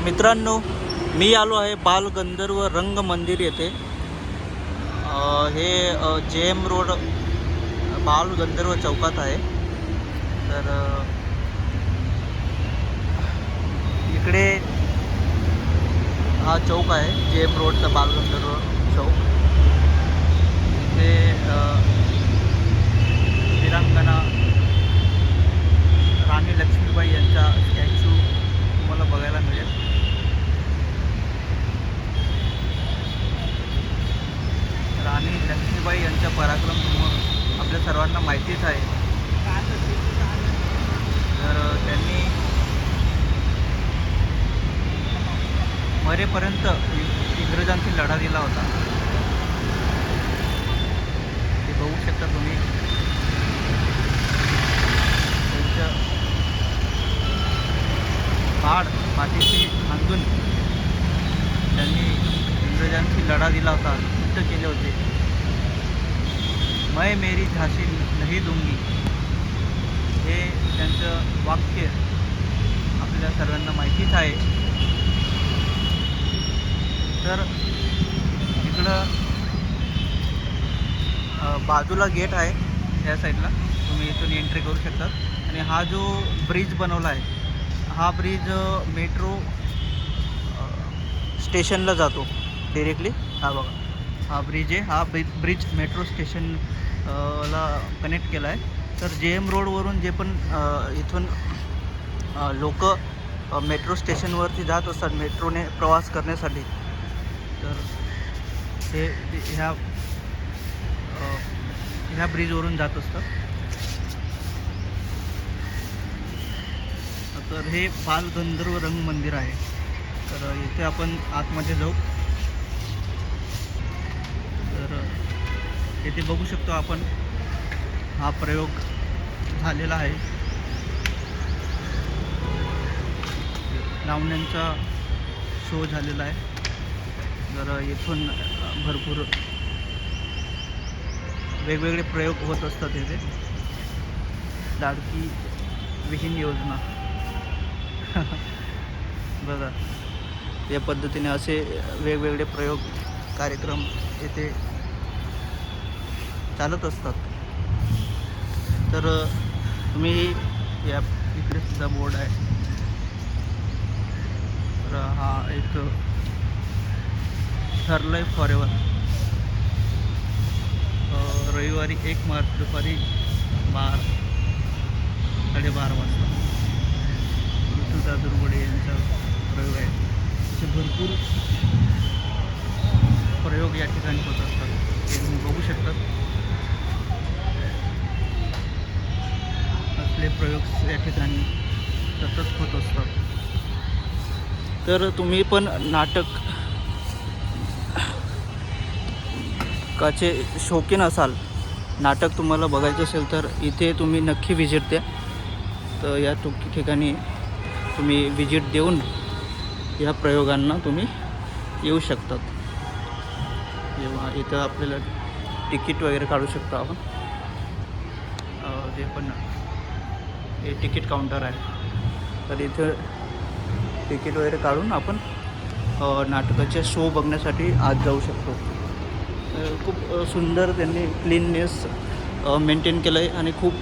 मित्रांनो, मी आलो आहे बालगंधर्व रंग मंदिर येथे। हे JM रोड बालगंधर्व चौकात आहे। तर इकडे हा चौक आहे, JM रोडचा बालगंधर्व चौक। इथे वीरांगना राणी लक्ष्मीबाई यांचा स्टॅच्यू तुम्हाला बघायला मिळेल। राणी लक्ष्मीबाई यांचा पराक्रम आपल्या सर्वांना माहितीच आहे। तर त्यांनी मरेपर्यंत इंग्रजांशी लढा दिला होता। ते बघू शकता तुम्ही, त्यांच्या पाड मातीशी बांधून त्यांनी इंग्रजांशी लढा दिला होता, युद्ध केले होते। मैं मेरी झांसी नहीं दूंगी हे त्यांचं वाक्य आपल्या सर्वांना माहितीच आहे। तर इकडं बाजूला गेट आहे, या साईडला तुम्ही इथून एंट्री करू शकता। आणि हा जो ब्रिज बनवला आहे, हा ब्रिज मेट्रो स्टेशनला जातो डायरेक्टली। हा बघा, हा ब्रिज आहे। हा ब्रिज मेट्रो स्टेशन ला कनेक्ट केला आहे। तर JM रोडवरून जे पण इथून लोक मेट्रो स्टेशनवरती जात असतात मेट्रोने प्रवास करण्यासाठी, तर ते ह्या ब्रिजवरून जात असतात। तर हे बालगंधर्व रंग मंदिर आहे। तर इथे आपण आतमध्ये जाऊ। तर इथे बघू शकतो आपण, हा प्रयोग झालेला आहे। लावण्यांचा शो झालेला आहे। तर इथून भरपूर वेगवेगळे प्रयोग होत असतात इथे। लाडकी विहीन योजना बघा, या पद्धतीने असे वेगवेगळे प्रयोग कार्यक्रम येथे चालत असतात। तर तुम्ही या इकडे सुद्धा बोर्ड आहे। तर हा एक ठरलंय फॉरेवर, रविवारी 1 मार्च दुपारी 12:30 वाजता ऋतुजा दुर्गुडे यांचा प्रयोग आहे। असे भरपूर प्रयोग या ठिकाणी होत असतात, ते तुम्ही बघू शकता। असले प्रयोग या ठिकाणी सतत होत असतात। तर तुम्ही पण नाटकाचे शौकीन असाल, नाटक तुम्हाला बघायचं असेल तर इथे तुम्ही नक्की व्हिजिट द्या। तर या ठिकाणी तुम्ही व्हिजिट देऊन या प्रयोगांना तुम्ही येऊ शकतात। जेव्हा इथं आपल्याला तिकीट वगैरे काढू शकतो आपण, जे पण हे तिकीट काउंटर आहे। तर इथं तिकीट वगैरे काढून आपण नाटकाचे शो बघण्यासाठी आत जाऊ शकतो। खूप सुंदर त्यांनी क्लीननेस मेंटेन केलं आहे आणि खूप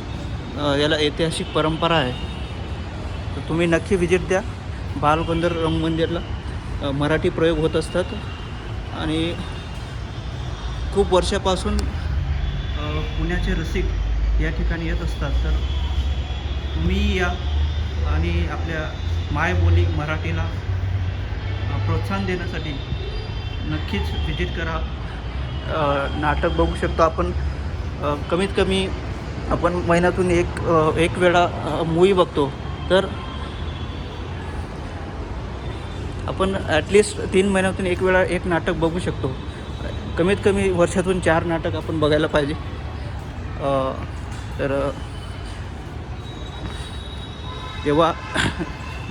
याला ऐतिहासिक परंपरा आहे। तर तुम्ही नक्की व्हिजिट द्या बालगंधर्व रंग मंदिरला। मराठी प्रयोग होत असतात आणि खूप वर्षापासून पुण्याचे रसिक या ठिकाणी येत असतात। तर तुम्ही या आणि आपल्या मायबोली मराठीला प्रोत्साहन देण्यासाठी नक्कीच व्हिजिट करा। नाटक बघू शकतो आपण। कमीत कमी आपण महिन्यातून एक वेळा मूवी बघतो, तर आपण ॲटलिस्ट 3 महिन्यातून एक वेळा एक नाटक बघू शकतो। कमीत कमी वर्षातून 4 नाटक आपण बघायला पाहिजे। तर जेव्हा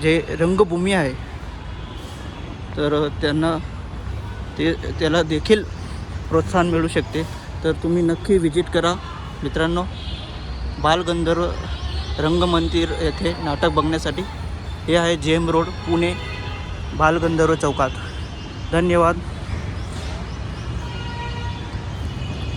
जे रंगभूमी आहे, तर त्याला देखील प्रोत्साहन मिळू शकते। तर तुम्ही नक्की व्हिजिट करा मित्रांनो, बालगंधर्व रंगमंदिर येथे नाटक बघण्यासाठी। हे आहे JM रोड पुणे। बालगंधर्व चौकात. धन्यवाद.